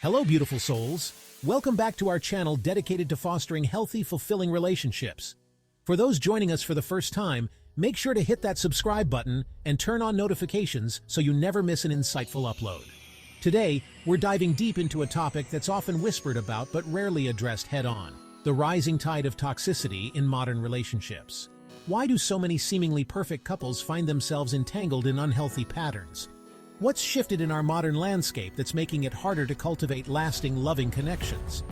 Hello, beautiful souls. Welcome back to our channel dedicated to fostering healthy, fulfilling relationships. For those joining us for the first time, make sure to hit that subscribe button and turn on notifications so you never miss an insightful upload. Today, we're diving deep into a topic that's often whispered about but rarely addressed head-on: the rising tide of toxicity in modern relationships. Why do so many seemingly perfect couples find themselves entangled in unhealthy patterns? What's shifted in our modern landscape that's making it harder to cultivate lasting, loving connections?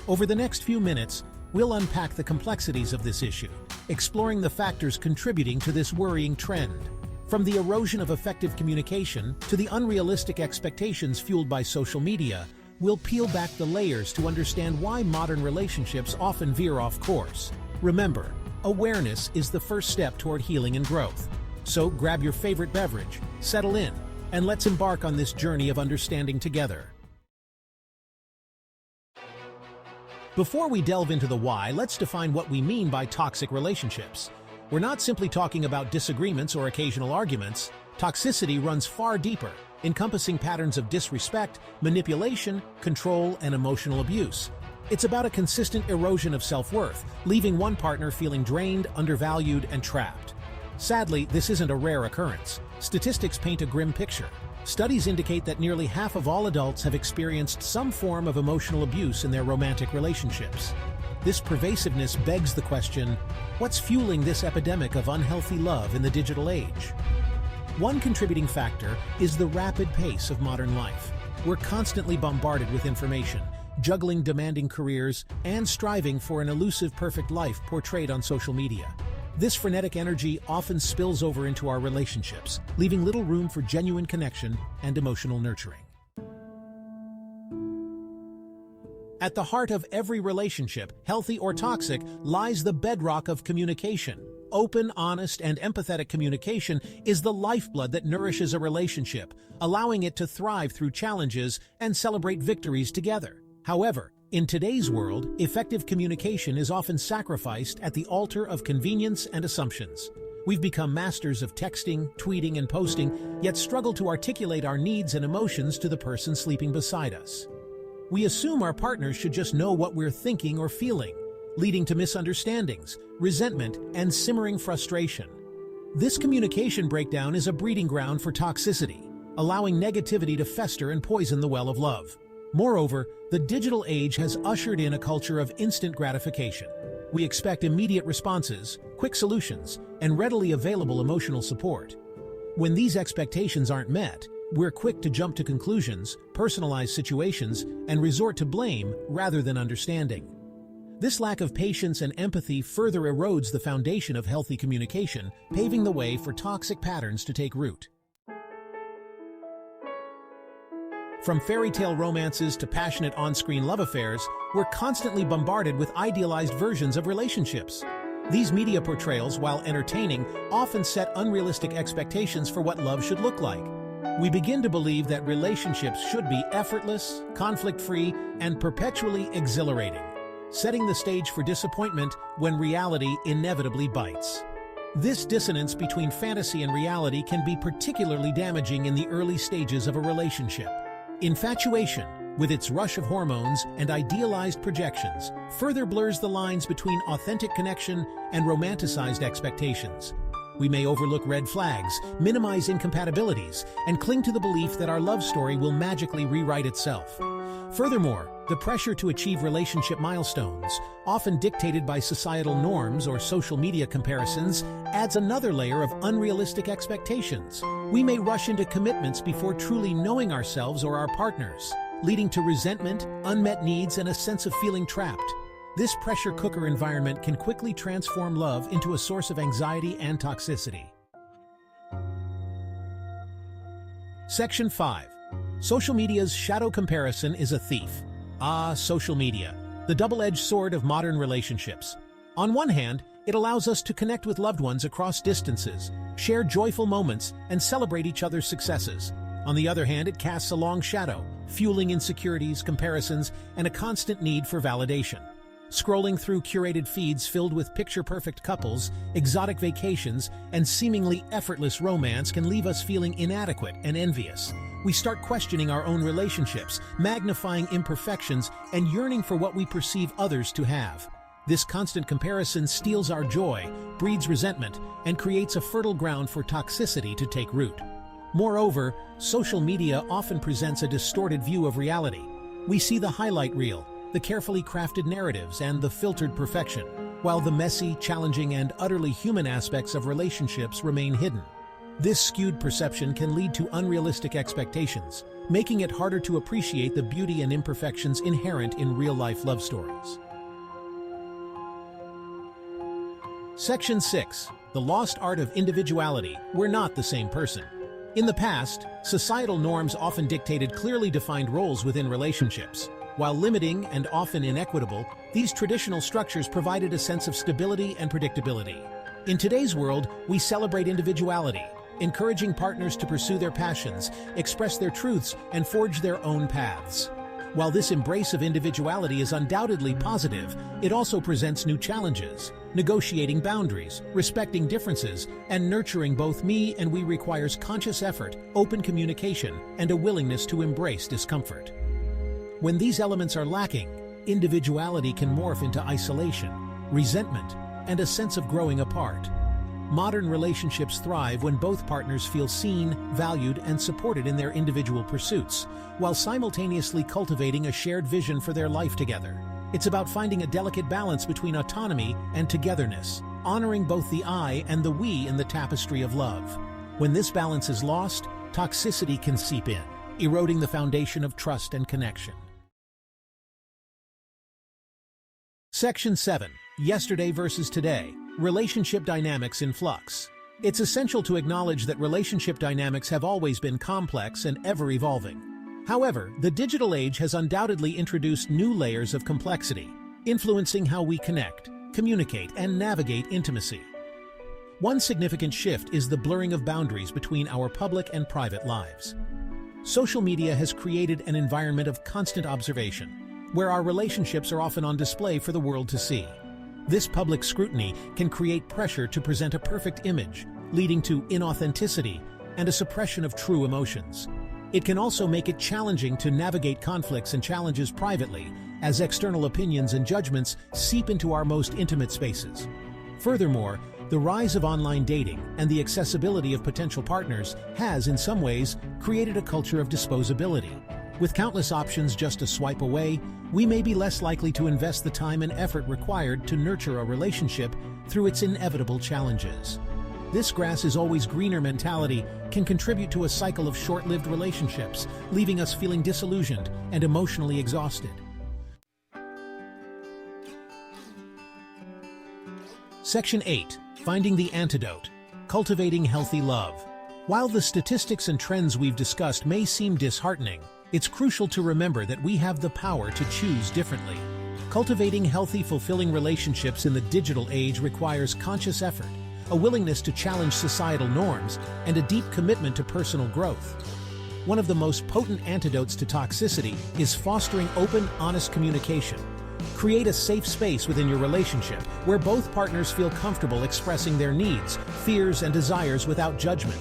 Over the next few minutes, we'll unpack the complexities of this issue, exploring the factors contributing to this worrying trend. From the erosion of effective communication to the unrealistic expectations fueled by social media, we'll peel back the layers to understand why modern relationships often veer off course. Remember, awareness is the first step toward healing and growth. So grab your favorite beverage, settle in, and let's embark on this journey of understanding together. Before we delve into the why, let's define what we mean by toxic relationships. We're not simply talking about disagreements or occasional arguments. Toxicity runs far deeper, encompassing patterns of disrespect, manipulation, control, and emotional abuse. It's about a consistent erosion of self-worth, leaving one partner feeling drained, undervalued, and trapped. Sadly, this isn't a rare occurrence. Statistics paint a grim picture. Studies indicate that nearly half of all adults have experienced some form of emotional abuse in their romantic relationships. This pervasiveness begs the question, what's fueling this epidemic of unhealthy love in the digital age? One contributing factor is the rapid pace of modern life. We're constantly bombarded with information, juggling demanding careers, and striving for an elusive perfect life portrayed on social media. This frenetic energy often spills over into our relationships, leaving little room for genuine connection and emotional nurturing. At the heart of every relationship, healthy or toxic, lies the bedrock of communication. Open, honest, and empathetic communication is the lifeblood that nourishes a relationship, allowing it to thrive through challenges and celebrate victories together. However, in today's world, effective communication is often sacrificed at the altar of convenience and assumptions. We've become masters of texting, tweeting, and posting, yet struggle to articulate our needs and emotions to the person sleeping beside us. We assume our partners should just know what we're thinking or feeling, leading to misunderstandings, resentment, and simmering frustration. This communication breakdown is a breeding ground for toxicity, allowing negativity to fester and poison the well of love. Moreover, the digital age has ushered in a culture of instant gratification. We expect immediate responses, quick solutions, and readily available emotional support. When these expectations aren't met, we're quick to jump to conclusions, personalize situations, and resort to blame rather than understanding. This lack of patience and empathy further erodes the foundation of healthy communication, paving the way for toxic patterns to take root. From fairy tale romances to passionate on-screen love affairs, we're constantly bombarded with idealized versions of relationships. These media portrayals, while entertaining, often set unrealistic expectations for what love should look like. We begin to believe that relationships should be effortless, conflict-free, and perpetually exhilarating, setting the stage for disappointment when reality inevitably bites. This dissonance between fantasy and reality can be particularly damaging in the early stages of a relationship. Infatuation, with its rush of hormones and idealized projections, further blurs the lines between authentic connection and romanticized expectations. We may overlook red flags, minimize incompatibilities, and cling to the belief that our love story will magically rewrite itself. Furthermore, the pressure to achieve relationship milestones, often dictated by societal norms or social media comparisons, adds another layer of unrealistic expectations. We may rush into commitments before truly knowing ourselves or our partners, leading to resentment, unmet needs, and a sense of feeling trapped. This pressure cooker environment can quickly transform love into a source of anxiety and toxicity. Section 5. Social media's shadow comparison is a thief. Social media, the double-edged sword of modern relationships. On one hand, it allows us to connect with loved ones across distances, share joyful moments, and celebrate each other's successes. On the other hand, it casts a long shadow, fueling insecurities, comparisons, and a constant need for validation. Scrolling through curated feeds filled with picture-perfect couples, exotic vacations, and seemingly effortless romance can leave us feeling inadequate and envious. We start questioning our own relationships, magnifying imperfections, and yearning for what we perceive others to have. This constant comparison steals our joy, breeds resentment, and creates a fertile ground for toxicity to take root. Moreover, social media often presents a distorted view of reality. We see the highlight reel, the carefully crafted narratives, and the filtered perfection, while the messy, challenging, and utterly human aspects of relationships remain hidden. This skewed perception can lead to unrealistic expectations, making it harder to appreciate the beauty and imperfections inherent in real-life love stories. Section 6. The Lost Art of Individuality. We're not the same person. In the past, societal norms often dictated clearly defined roles within relationships. While limiting and often inequitable, these traditional structures provided a sense of stability and predictability. In today's world, we celebrate individuality, encouraging partners to pursue their passions, express their truths, and forge their own paths. While this embrace of individuality is undoubtedly positive, it also presents new challenges. Negotiating boundaries, respecting differences, and nurturing both me and we requires conscious effort, open communication, and a willingness to embrace discomfort. When these elements are lacking, individuality can morph into isolation, resentment, and a sense of growing apart. Modern relationships thrive when both partners feel seen, valued, and supported in their individual pursuits, while simultaneously cultivating a shared vision for their life together. It's about finding a delicate balance between autonomy and togetherness, honoring both the I and the we in the tapestry of love. When this balance is lost, toxicity can seep in, eroding the foundation of trust and connection. Section 7. Yesterday versus Today. Relationship Dynamics in Flux. It's essential to acknowledge that relationship dynamics have always been complex and ever-evolving. However, the digital age has undoubtedly introduced new layers of complexity, influencing how we connect, communicate, and navigate intimacy. One significant shift is the blurring of boundaries between our public and private lives. Social media has created an environment of constant observation, where our relationships are often on display for the world to see. This public scrutiny can create pressure to present a perfect image, leading to inauthenticity and a suppression of true emotions. It can also make it challenging to navigate conflicts and challenges privately, as external opinions and judgments seep into our most intimate spaces. Furthermore, the rise of online dating and the accessibility of potential partners has, in some ways, created a culture of disposability. With countless options just a swipe away, we may be less likely to invest the time and effort required to nurture a relationship through its inevitable challenges. This grass is always greener mentality can contribute to a cycle of short-lived relationships, leaving us feeling disillusioned and emotionally exhausted. Section 8. Finding the Antidote. Cultivating Healthy Love. While the statistics and trends we've discussed may seem disheartening, it's crucial to remember that we have the power to choose differently. Cultivating healthy, fulfilling relationships in the digital age requires conscious effort, a willingness to challenge societal norms, and a deep commitment to personal growth. One of the most potent antidotes to toxicity is fostering open, honest communication. Create a safe space within your relationship where both partners feel comfortable expressing their needs, fears, and desires without judgment.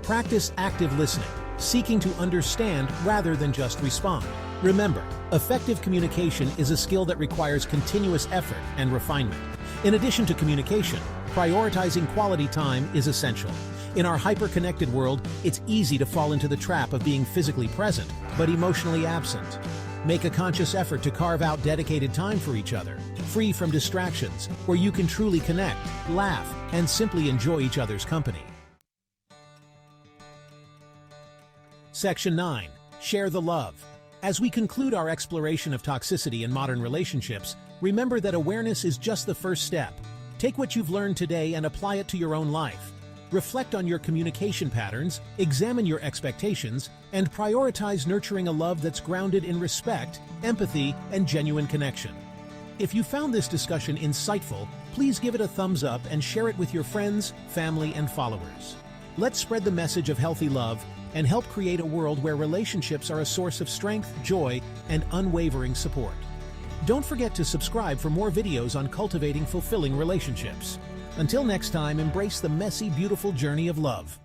Practice active listening, seeking to understand rather than just respond. Remember, effective communication is a skill that requires continuous effort and refinement. In addition to communication, prioritizing quality time is essential. In our hyper-connected world, it's easy to fall into the trap of being physically present, but emotionally absent. Make a conscious effort to carve out dedicated time for each other, free from distractions, where you can truly connect, laugh, and simply enjoy each other's company. Section 9. Share the Love. As we conclude our exploration of toxicity in modern relationships, remember that awareness is just the first step. Take what you've learned today and apply it to your own life. Reflect on your communication patterns, examine your expectations, and prioritize nurturing a love that's grounded in respect, empathy, and genuine connection. If you found this discussion insightful, please give it a thumbs up and share it with your friends, family, and followers. Let's spread the message of healthy love and help create a world where relationships are a source of strength, joy, and unwavering support. Don't forget to subscribe for more videos on cultivating fulfilling relationships. Until next time, embrace the messy, beautiful journey of love.